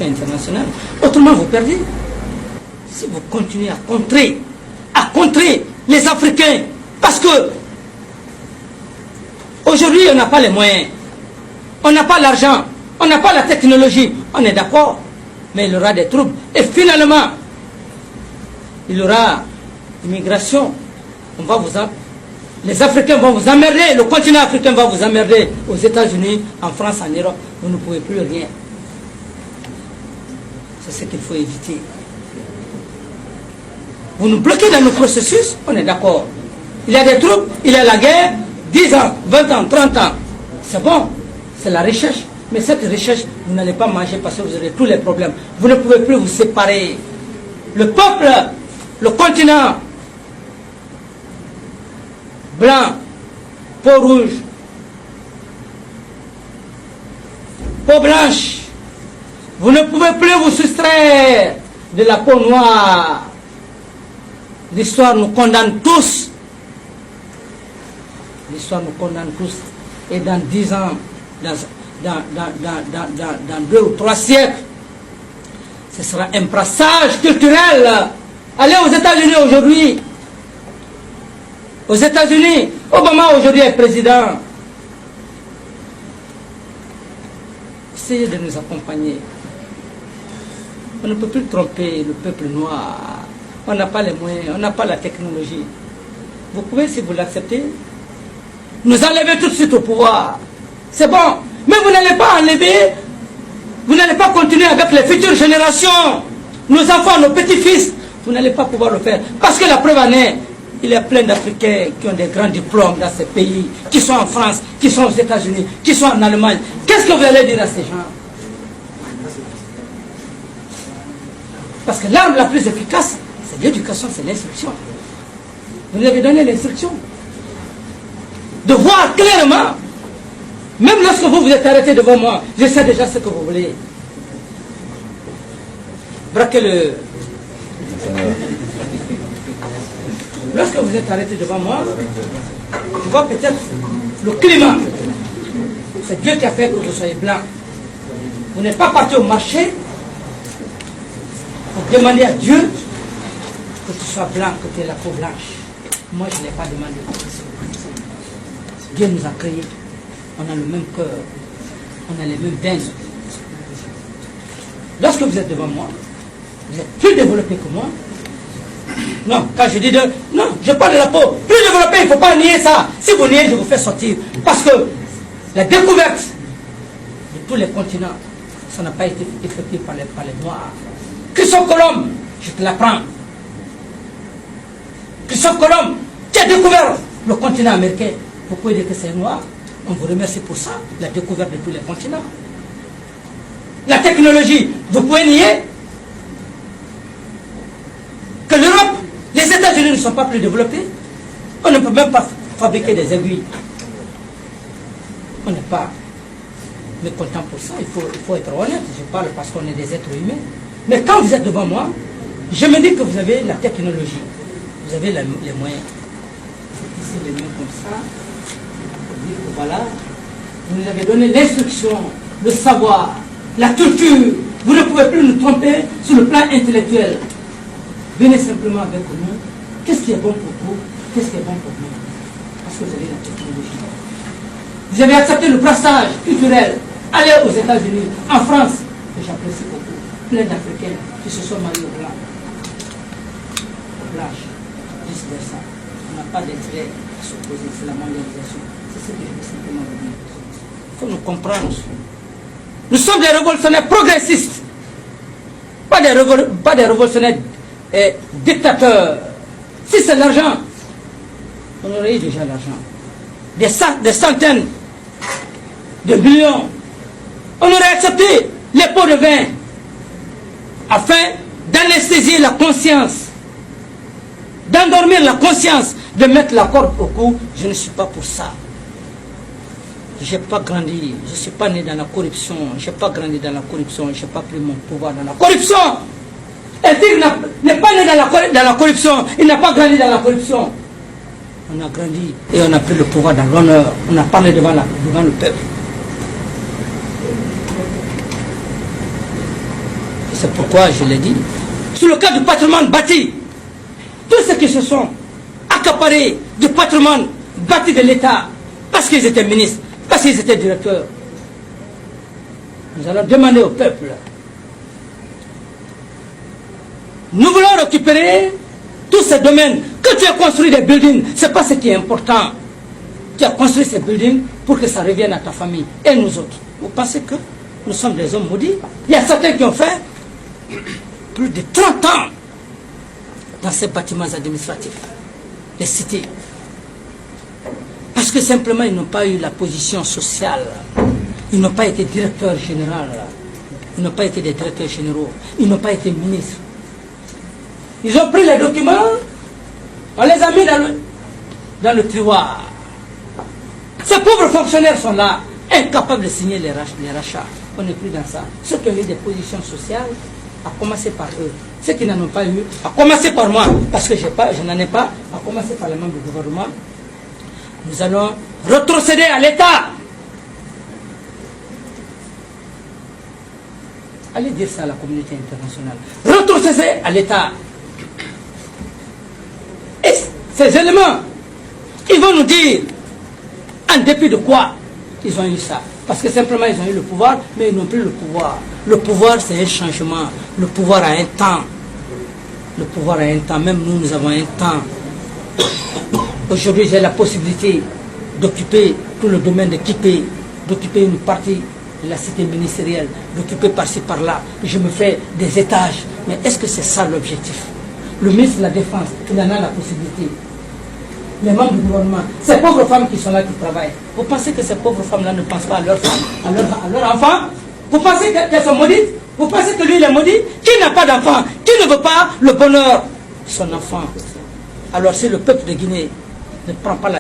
international. Autrement, vous perdez. Si vous continuez à contrer les Africains, parce que aujourd'hui, on n'a pas les moyens, on n'a pas l'argent, on n'a pas la technologie, on est d'accord, mais il y aura des troubles. Et finalement, il y aura immigration. Les Africains vont vous emmerder, le continent africain va vous emmerder aux États-Unis, en France, en Europe. Vous ne pouvez plus rien. C'est ce qu'il faut éviter. Vous nous bloquez dans nos processus, on est d'accord. Il y a des troubles, il y a la guerre, 10 ans, 20 ans, 30 ans. C'est bon, c'est la recherche. Mais cette recherche, vous n'allez pas manger parce que vous aurez tous les problèmes. Vous ne pouvez plus vous séparer. Le peuple, le continent, blanc, peau rouge, peau blanche, vous ne pouvez plus vous soustraire de la peau noire. L'histoire nous condamne tous. L'histoire nous condamne tous. Et dans 10 ans, dans 2 ou 3 siècles, ce sera un brassage culturel. Allez aux États-Unis aujourd'hui. Aux États-Unis, Obama aujourd'hui est président. Essayez de nous accompagner. On ne peut plus tromper le peuple noir. On n'a pas les moyens, on n'a pas la technologie. Vous pouvez, si vous l'acceptez, nous enlever tout de suite au pouvoir. C'est bon. Mais vous n'allez pas enlever, vous n'allez pas continuer avec les futures générations, nos enfants, nos petits-fils. Vous n'allez pas pouvoir le faire. Parce que la preuve en est, il y a plein d'Africains qui ont des grands diplômes dans ces pays, qui sont en France, qui sont aux États-Unis, qui sont en Allemagne. Qu'est-ce que vous allez dire à ces gens? Parce que l'arme la plus efficace, c'est l'éducation, c'est l'instruction. Vous lui avez donné l'instruction. De voir clairement, même lorsque vous êtes arrêté devant moi, je sais déjà ce que vous voulez. Braquez le... Lorsque vous êtes arrêté devant moi, je vois peut-être le climat. C'est Dieu qui a fait que vous soyez blanc. Vous n'êtes pas parti au marché pour demander à Dieu que tu sois blanc, que tu aies la peau blanche. Moi, je ne l'ai pas demandé. Dieu nous a créés. On a le même cœur. On a les mêmes veines. Lorsque vous êtes devant moi, vous êtes plus développé que moi. Non, quand je dis de... Non, je parle de la peau. Plus développé, il ne faut pas nier ça. Si vous niez, je vous fais sortir. Parce que la découverte de tous les continents, ça n'a pas été effectué par les Noirs. Christophe Colomb, je te l'apprends. Christophe Colomb, qui a découvert le continent américain. Vous pouvez dire que c'est noir. On vous remercie pour ça, la découverte de tous les continents. La technologie, vous pouvez nier que l'Europe, les États-Unis ne sont pas plus développés. On ne peut même pas fabriquer des aiguilles. On n'est pas mécontent pour ça, il faut être honnête. Je parle parce qu'on est des êtres humains. Mais quand vous êtes devant moi, je me dis que vous avez la technologie. Vous avez les moyens. Ici, les mains comme ça. Voilà. Vous nous avez donné l'instruction, le savoir, la culture. Vous ne pouvez plus nous tromper sur le plan intellectuel. Venez simplement avec nous. Qu'est-ce qui est bon pour vous? Qu'est-ce qui est bon pour nous? Parce que vous avez la technologie. Vous avez accepté le brassage culturel. Allez aux États-Unis, en France, que j'apprécie beaucoup. Plein d'Africains qui se sont mariés au blanc. Au blanche. Vice versa. On n'a pas d'intérêt à s'opposer. C'est la mondialisation. C'est ce que je veux simplement vous dire. Il faut nous comprendre. Nous sommes des révolutionnaires progressistes. Pas des révolutionnaires dictateurs. Si c'est l'argent, on aurait eu déjà l'argent. Des centaines de millions. On aurait accepté les pots de vin afin d'anesthésier la conscience, d'endormir la conscience, de mettre la corde au cou. Je ne suis pas pour ça. Je n'ai pas grandi, je ne suis pas né dans la corruption, je n'ai pas grandi dans la corruption, je n'ai pas pris mon pouvoir dans la corruption. Un tigre n'est pas né dans la corruption, il n'a pas grandi dans la corruption. On a grandi et on a pris le pouvoir dans l'honneur, on a parlé devant le peuple. C'est pourquoi je l'ai dit. Sur le cas du patrimoine bâti, tous ceux qui se sont accaparés du patrimoine bâti de l'État, parce qu'ils étaient ministres, parce qu'ils étaient directeurs, nous allons demander au peuple. Nous voulons récupérer tous ces domaines. Que tu as construit des buildings, ce n'est pas ce qui est important. Tu as construit ces buildings pour que ça revienne à ta famille et nous autres. Vous pensez que nous sommes des hommes maudits? Il y a certains qui ont fait plus de 30 ans dans ces bâtiments administratifs, les cités. Parce que simplement ils n'ont pas eu la position sociale. Ils n'ont pas été directeurs généraux. Ils n'ont pas été des directeurs généraux. Ils n'ont pas été ministres. Ils ont pris les documents, on les a mis dans le tiroir. Ces pauvres fonctionnaires sont là, incapables de signer les rachats. On n'est plus dans ça. Ceux qui ont eu des positions sociales, à commencer par eux. Ceux qui n'en ont pas eu, à commencer par moi, parce que je n'en ai pas, à commencer par les membres du gouvernement. Nous allons retrocéder à l'État. Allez dire ça à la communauté internationale. Retrocéder à l'État. Et ces éléments, ils vont nous dire en dépit de quoi ils ont eu ça. Parce que simplement ils ont eu le pouvoir, mais ils n'ont plus le pouvoir. Le pouvoir, c'est un changement. Le pouvoir a un temps. Le pouvoir a un temps. Même nous, nous avons un temps. Aujourd'hui, j'ai la possibilité d'occuper tout le domaine de Kipé, d'occuper une partie de la cité ministérielle, d'occuper par-ci, par-là. Je me fais des étages. Mais est-ce que c'est ça l'objectif? Le ministre de la Défense, il en a la possibilité. Les membres du gouvernement, ces pauvres femmes qui sont là, qui travaillent. Vous pensez que ces pauvres femmes-là ne pensent pas à leurs femmes, à leurs enfants? Vous pensez qu'elles sont maudites? Vous pensez que lui, il est maudit? Qui n'a pas d'enfant? Qui ne veut pas le bonheur de son enfant? Alors si le peuple de Guinée ne prend pas la